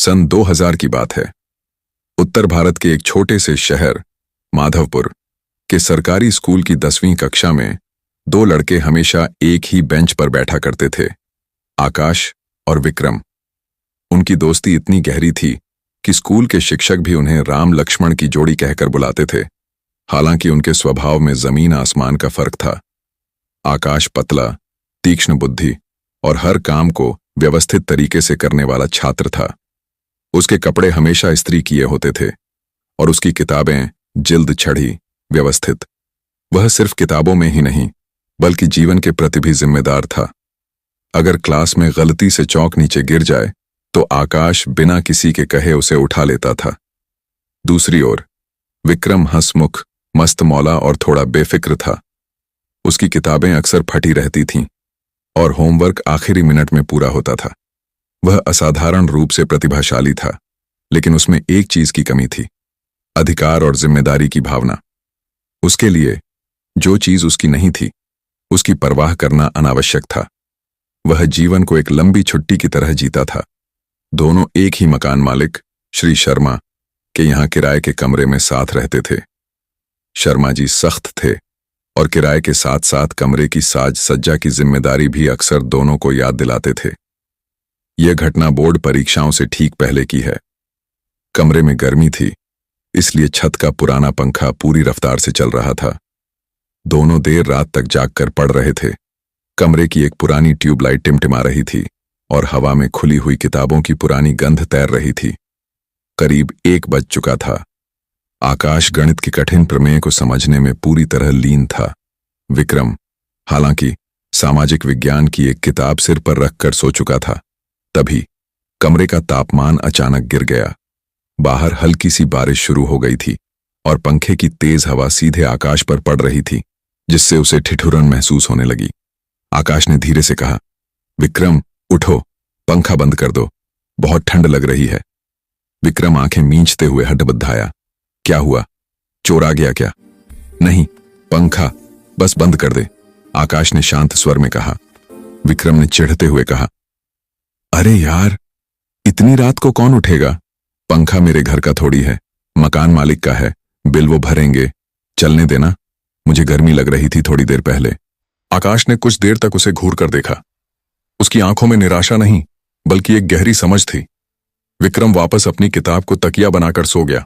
सन 2000 की बात है। उत्तर भारत के एक छोटे से शहर माधवपुर के सरकारी स्कूल की 10वीं कक्षा में दो लड़के हमेशा एक ही बेंच पर बैठा करते थे, आकाश और विक्रम। उनकी दोस्ती इतनी गहरी थी कि स्कूल के शिक्षक भी उन्हें राम लक्ष्मण की जोड़ी कहकर बुलाते थे। हालांकि उनके स्वभाव में जमीन आसमान का फर्क था। आकाश पतला, तीक्ष्ण बुद्धि और हर काम को व्यवस्थित तरीके से करने वाला छात्र था। उसके कपड़े हमेशा इस्त्री किए होते थे और उसकी किताबें जिल्द छड़ी, व्यवस्थित। वह सिर्फ किताबों में ही नहीं बल्कि जीवन के प्रति भी जिम्मेदार था। अगर क्लास में गलती से चौक नीचे गिर जाए तो आकाश बिना किसी के कहे उसे उठा लेता था। दूसरी ओर विक्रम हंसमुख, मस्त मौला और थोड़ा बेफिक्र था। उसकी किताबें अक्सर फटी रहती थीं और होमवर्क आखिरी मिनट में पूरा होता था। वह असाधारण रूप से प्रतिभाशाली था, लेकिन उसमें एक चीज की कमी थी, अधिकार और जिम्मेदारी की भावना। उसके लिए जो चीज उसकी नहीं थी उसकी परवाह करना अनावश्यक था। वह जीवन को एक लंबी छुट्टी की तरह जीता था। दोनों एक ही मकान मालिक श्री शर्मा के यहाँ किराए के कमरे में साथ रहते थे। शर्मा जी सख्त थे और किराए के साथ साथ कमरे की साज सज्जा की जिम्मेदारी भी अक्सर दोनों को याद दिलाते थे। यह घटना बोर्ड परीक्षाओं से ठीक पहले की है। कमरे में गर्मी थी, इसलिए छत का पुराना पंखा पूरी रफ्तार से चल रहा था। दोनों देर रात तक जागकर पढ़ रहे थे। कमरे की एक पुरानी ट्यूबलाइट टिमटिमा रही थी और हवा में खुली हुई किताबों की पुरानी गंध तैर रही थी। करीब 1 बज चुका था। आकाश गणित के कठिन प्रमेय को समझने में पूरी तरह लीन था। विक्रम हालांकि सामाजिक विज्ञान की एक किताब सिर पर रखकर सो चुका था। तभी कमरे का तापमान अचानक गिर गया। बाहर हल्की सी बारिश शुरू हो गई थी और पंखे की तेज हवा सीधे आकाश पर पड़ रही थी, जिससे उसे ठिठुरन महसूस होने लगी। आकाश ने धीरे से कहा, विक्रम उठो, पंखा बंद कर दो, बहुत ठंड लग रही है। विक्रम आंखें मींचते हुए हडबड्डाया। क्या हुआ, चोर आ गया क्या? नहीं, पंखा बस बंद कर दे, आकाश ने शांत स्वर में कहा। विक्रम ने चिढ़ते हुए कहा, अरे यार, इतनी रात को कौन उठेगा? पंखा मेरे घर का थोड़ी है, मकान मालिक का है, बिल वो भरेंगे, चलने देना, मुझे गर्मी लग रही थी थोड़ी देर पहले। आकाश ने कुछ देर तक उसे घूर कर देखा। उसकी आंखों में निराशा नहीं बल्कि एक गहरी समझ थी। विक्रम वापस अपनी किताब को तकिया बनाकर सो गया।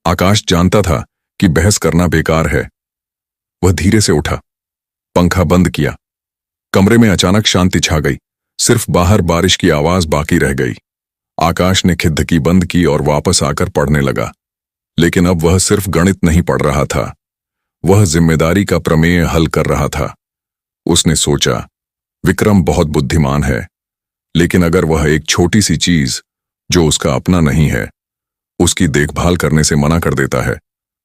आकाश जानता था कि बहस करना बेकार है। वह धीरे से उठा, पंखा बंद किया। कमरे में अचानक शांति छा गई, सिर्फ बाहर बारिश की आवाज बाकी रह गई। आकाश ने खिड़की बंद की और वापस आकर पढ़ने लगा। लेकिन अब वह सिर्फ गणित नहीं पढ़ रहा था, वह जिम्मेदारी का प्रमेय हल कर रहा था। उसने सोचा, विक्रम बहुत बुद्धिमान है, लेकिन अगर वह एक छोटी सी चीज जो उसका अपना नहीं है उसकी देखभाल करने से मना कर देता है,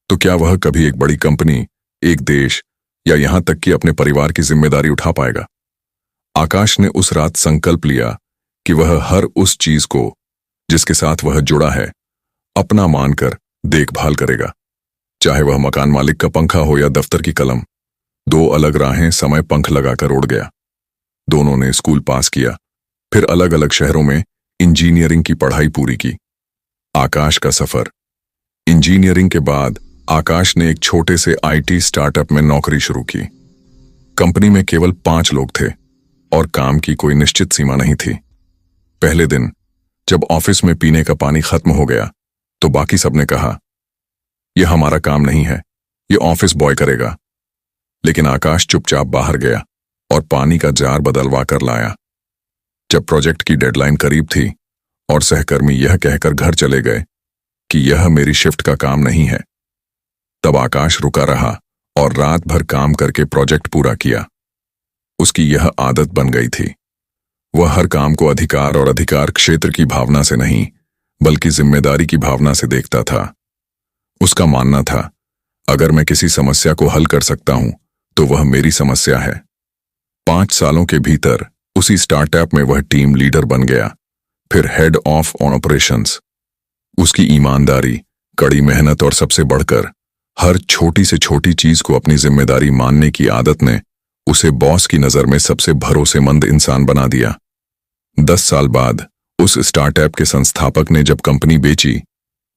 तो क्या वह कभी एक बड़ी कंपनी, एक देश या यहां तक कि अपने परिवार की जिम्मेदारी उठा पाएगा? आकाश ने उस रात संकल्प लिया कि वह हर उस चीज को जिसके साथ वह जुड़ा है अपना मानकर देखभाल करेगा, चाहे वह मकान मालिक का पंखा हो या दफ्तर की कलम। 2 अलग राहें समय पंख लगाकर उड़ गया। दोनों ने स्कूल पास किया, फिर अलग अलग शहरों में इंजीनियरिंग की पढ़ाई पूरी की। आकाश का सफर। इंजीनियरिंग के बाद आकाश ने एक छोटे से आईटी स्टार्टअप में नौकरी शुरू की। कंपनी में केवल 5 लोग थे और काम की कोई निश्चित सीमा नहीं थी। पहले दिन जब ऑफिस में पीने का पानी खत्म हो गया तो बाकी सबने कहा, यह हमारा काम नहीं है, यह ऑफिस बॉय करेगा। लेकिन आकाश चुपचाप बाहर गया और पानी का जार बदलवा कर लाया। जब प्रोजेक्ट की डेडलाइन करीब थी और सहकर्मी यह कहकर घर चले गए कि यह मेरी शिफ्ट का काम नहीं है, तब आकाश रुका रहा और रात भर काम करके प्रोजेक्ट पूरा किया। उसकी यह आदत बन गई थी। वह हर काम को अधिकार और अधिकार क्षेत्र की भावना से नहीं बल्कि जिम्मेदारी की भावना से देखता था। उसका मानना था, अगर मैं किसी समस्या को हल कर सकता हूं तो वह मेरी समस्या है। 5 सालों के भीतर उसी स्टार्टअप में वह टीम लीडर बन गया, फिर हेड ऑफ ऑपरेशंस। उसकी ईमानदारी, कड़ी मेहनत और सबसे बढ़कर हर छोटी से छोटी चीज को अपनी जिम्मेदारी मानने की आदत ने उसे बॉस की नजर में सबसे भरोसेमंद इंसान बना दिया। 10 साल बाद उस स्टार्टअप के संस्थापक ने जब कंपनी बेची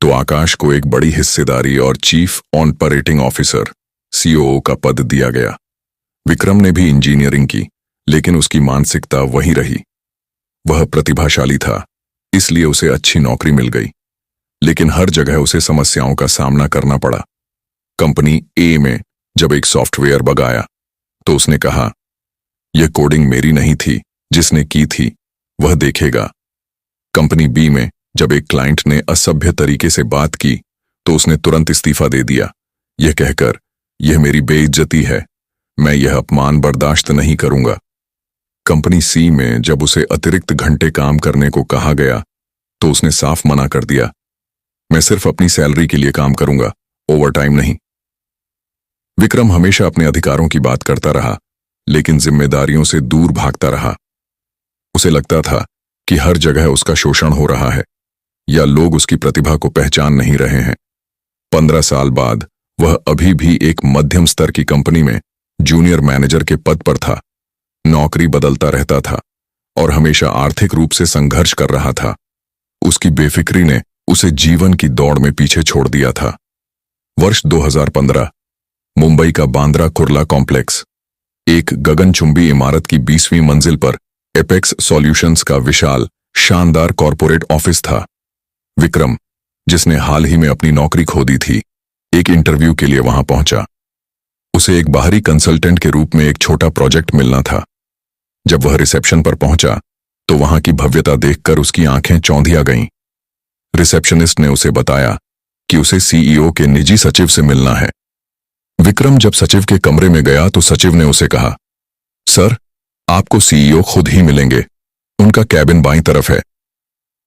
तो आकाश को एक बड़ी हिस्सेदारी और चीफ ऑपरेटिंग ऑफिसर सीओओ का पद दिया गया। विक्रम ने भी इंजीनियरिंग की, लेकिन उसकी मानसिकता वही रही। वह प्रतिभाशाली था, इसलिए उसे अच्छी नौकरी मिल गई, लेकिन हर जगह उसे समस्याओं का सामना करना पड़ा। कंपनी ए में जब एक सॉफ्टवेयर बग आया तो उसने कहा, यह कोडिंग मेरी नहीं थी, जिसने की थी वह देखेगा। कंपनी बी में जब एक क्लाइंट ने असभ्य तरीके से बात की तो उसने तुरंत इस्तीफा दे दिया, यह कहकर, यह मेरी बेइज्जती है, मैं यह अपमान बर्दाश्त नहीं करूंगा। कंपनी सी में जब उसे अतिरिक्त घंटे काम करने को कहा गया तो उसने साफ मना कर दिया, मैं सिर्फ अपनी सैलरी के लिए काम करूंगा, ओवरटाइम नहीं। विक्रम हमेशा अपने अधिकारों की बात करता रहा, लेकिन जिम्मेदारियों से दूर भागता रहा। उसे लगता था कि हर जगह उसका शोषण हो रहा है या लोग उसकी प्रतिभा को पहचान नहीं रहे हैं। 15 साल बाद वह अभी भी एक मध्यम स्तर की कंपनी में जूनियर मैनेजर के पद पर था। नौकरी बदलता रहता था और हमेशा आर्थिक रूप से संघर्ष कर रहा था। उसकी बेफिक्री ने उसे जीवन की दौड़ में पीछे छोड़ दिया था। वर्ष 2015, मुंबई का बांद्रा कुर्ला कॉम्प्लेक्स, एक गगनचुंबी इमारत की 20वीं मंजिल पर एपेक्स सॉल्यूशंस का विशाल शानदार कॉरपोरेट ऑफिस था। विक्रम, जिसने हाल ही में अपनी नौकरी खो दी थी, एक इंटरव्यू के लिए वहां पहुंचा। उसे एक बाहरी कंसल्टेंट के रूप में एक छोटा प्रोजेक्ट मिलना था। जब वह रिसेप्शन पर पहुंचा तो वहां की भव्यता देखकर उसकी आंखें चौंधिया गईं। रिसेप्शनिस्ट ने उसे बताया कि उसे सीईओ के निजी सचिव से मिलना है। विक्रम जब सचिव के कमरे में गया तो सचिव ने उसे कहा, सर, आपको सीईओ खुद ही मिलेंगे, उनका कैबिन बाईं तरफ है।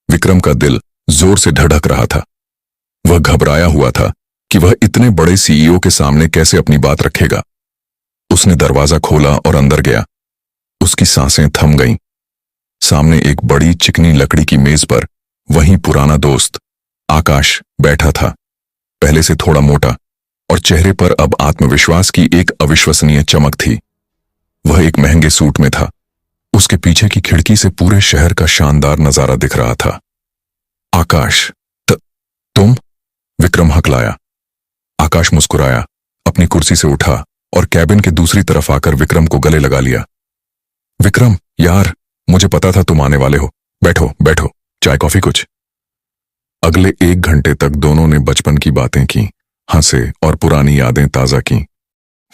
विक्रम का दिल जोर से धड़क रहा था। वह घबराया हुआ था कि वह इतने बड़े सीईओ के सामने कैसे अपनी बात रखेगा। उसने दरवाजा खोला और अंदर गया। उसकी सांसें थम गईं। सामने एक बड़ी चिकनी लकड़ी की मेज पर वही पुराना दोस्त आकाश बैठा था, पहले से थोड़ा मोटा, और चेहरे पर अब आत्मविश्वास की एक अविश्वसनीय चमक थी। वह एक महंगे सूट में था। उसके पीछे की खिड़की से पूरे शहर का शानदार नजारा दिख रहा था। आकाश, तुम? विक्रम हकलाया। आकाश मुस्कुराया, अपनी कुर्सी से उठा और कैबिन के दूसरी तरफ आकर विक्रम को गले लगा लिया। विक्रम, यार, मुझे पता था तुम आने वाले हो। बैठो बैठो, चाय कॉफी कुछ। अगले 1 घंटे तक दोनों ने बचपन की बातें की, हंसे और पुरानी यादें ताजा की।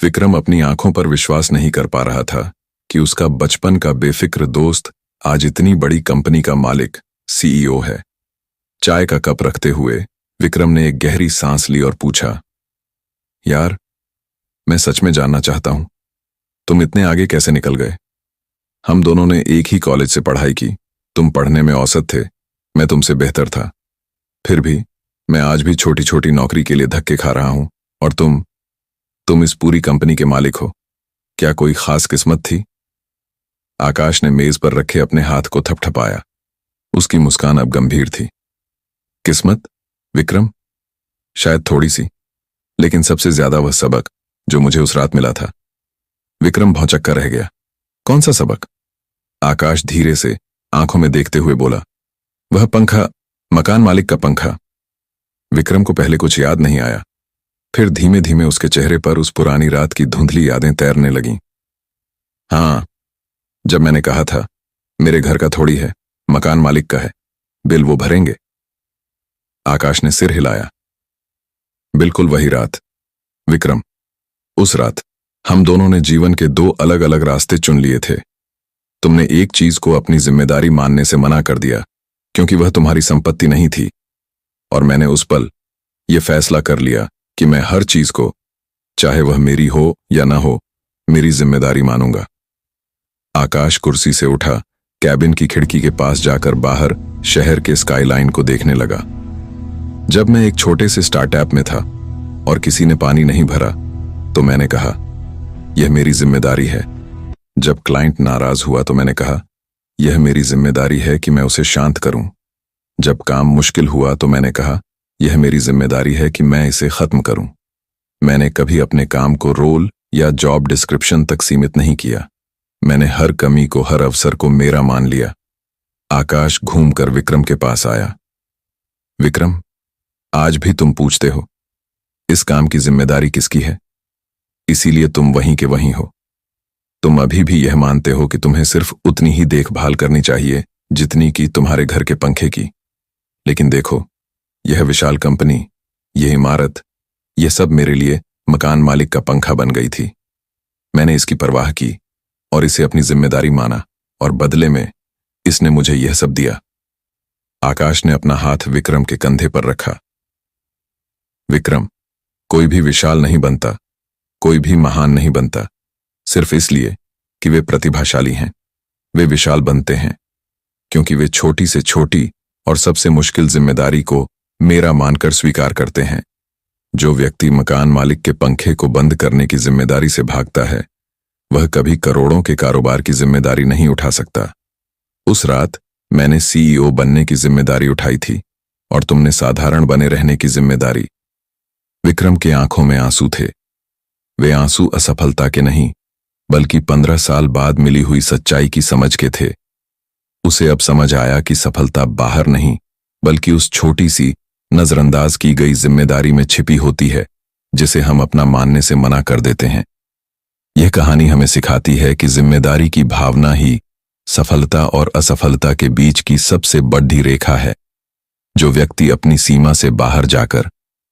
विक्रम अपनी आंखों पर विश्वास नहीं कर पा रहा था कि उसका बचपन का बेफिक्र दोस्त आज इतनी बड़ी कंपनी का मालिक, सीईओ है। चाय का कप रखते हुए विक्रम ने एक गहरी सांस ली और पूछा, यार, मैं सच में जानना चाहता हूं, तुम इतने आगे कैसे निकल गए? हम दोनों ने एक ही कॉलेज से पढ़ाई की। तुम पढ़ने में औसत थे, मैं तुमसे बेहतर था। फिर भी मैं आज भी छोटी छोटी नौकरी के लिए धक्के खा रहा हूं, और तुम इस पूरी कंपनी के मालिक हो। क्या कोई खास किस्मत थी? आकाश ने मेज पर रखे अपने हाथ को थपथपाया। उसकी मुस्कान अब गंभीर थी। किस्मत, विक्रम? शायद थोड़ी सी, लेकिन सबसे ज्यादा वह सबक जो मुझे उस रात मिला था। विक्रम भौंचक्का रह गया। कौन सा सबक? आकाश धीरे से आंखों में देखते हुए बोला, वह पंखा, मकान मालिक का पंखा। विक्रम को पहले कुछ याद नहीं आया। फिर धीमे धीमे उसके चेहरे पर उस पुरानी रात की धुंधली यादें तैरने लगीं। हाँ, जब मैंने कहा था मेरे घर का थोड़ी है, मकान मालिक का है, बिल वो भरेंगे। आकाश ने सिर हिलाया। बिल्कुल वही रात विक्रम। उस रात हम दोनों ने जीवन के 2 अलग अलग रास्ते चुन लिए थे। तुमने एक चीज को अपनी जिम्मेदारी मानने से मना कर दिया क्योंकि वह तुम्हारी संपत्ति नहीं थी, और मैंने उस पल यह फैसला कर लिया कि मैं हर चीज को, चाहे वह मेरी हो या ना हो, मेरी जिम्मेदारी मानूंगा। आकाश कुर्सी से उठा, कैबिन की खिड़की के पास जाकर बाहर शहर के स्काईलाइन को देखने लगा। जब मैं एक छोटे से स्टार्टअप में था और किसी ने पानी नहीं भरा तो मैंने कहा, यह मेरी जिम्मेदारी है। जब क्लाइंट नाराज हुआ तो मैंने कहा, यह मेरी जिम्मेदारी है कि मैं उसे शांत करूं। जब काम मुश्किल हुआ तो मैंने कहा, यह मेरी जिम्मेदारी है कि मैं इसे खत्म करूं। मैंने कभी अपने काम को रोल या जॉब डिस्क्रिप्शन तक सीमित नहीं किया। मैंने हर कमी को, हर अवसर को मेरा मान लिया। आकाश घूमकर विक्रम के पास आया। विक्रम, आज भी तुम पूछते हो इस काम की जिम्मेदारी किसकी है, इसीलिए तुम वहीं के वहीं हो। तुम अभी भी यह मानते हो कि तुम्हें सिर्फ उतनी ही देखभाल करनी चाहिए जितनी कि तुम्हारे घर के पंखे की। लेकिन देखो, यह विशाल कंपनी, यह इमारत, यह सब मेरे लिए मकान मालिक का पंखा बन गई थी। मैंने इसकी परवाह की और इसे अपनी जिम्मेदारी माना, और बदले में इसने मुझे यह सब दिया। आकाश ने अपना हाथ विक्रम के कंधे पर रखा। विक्रम, कोई भी विशाल नहीं बनता, कोई भी महान नहीं बनता सिर्फ इसलिए कि वे प्रतिभाशाली हैं। वे विशाल बनते हैं क्योंकि वे छोटी से छोटी और सबसे मुश्किल जिम्मेदारी को मेरा मानकर स्वीकार करते हैं। जो व्यक्ति मकान मालिक के पंखे को बंद करने की जिम्मेदारी से भागता है, वह कभी करोड़ों के कारोबार की जिम्मेदारी नहीं उठा सकता। उस रात मैंने सीईओ बनने की जिम्मेदारी उठाई थी और तुमने साधारण बने रहने की जिम्मेदारी। विक्रम की आंखों में आंसू थे। वे आंसू असफलता के नहीं, बल्कि 15 साल बाद मिली हुई सच्चाई की समझ के थे। उसे अब समझ आया कि सफलता बाहर नहीं, बल्कि उस छोटी सी नजरअंदाज की गई जिम्मेदारी में छिपी होती है जिसे हम अपना मानने से मना कर देते हैं। यह कहानी हमें सिखाती है कि जिम्मेदारी की भावना ही सफलता और असफलता के बीच की सबसे बड़ी रेखा है। जो व्यक्ति अपनी सीमा से बाहर जाकर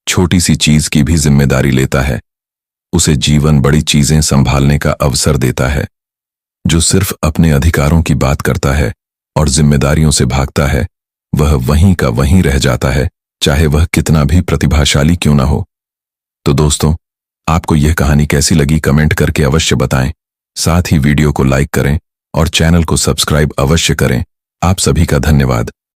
छोटी सी चीज की भी जिम्मेदारी लेता है, उसे जीवन बड़ी चीजें संभालने का अवसर देता है। जो सिर्फ अपने अधिकारों की बात करता है और जिम्मेदारियों से भागता है, वह वहीं का वहीं रह जाता है, चाहे वह कितना भी प्रतिभाशाली क्यों ना हो। तो दोस्तों, आपको यह कहानी कैसी लगी कमेंट करके अवश्य बताएं। साथ ही वीडियो को लाइक करें और चैनल को सब्सक्राइब अवश्य करें। आप सभी का धन्यवाद।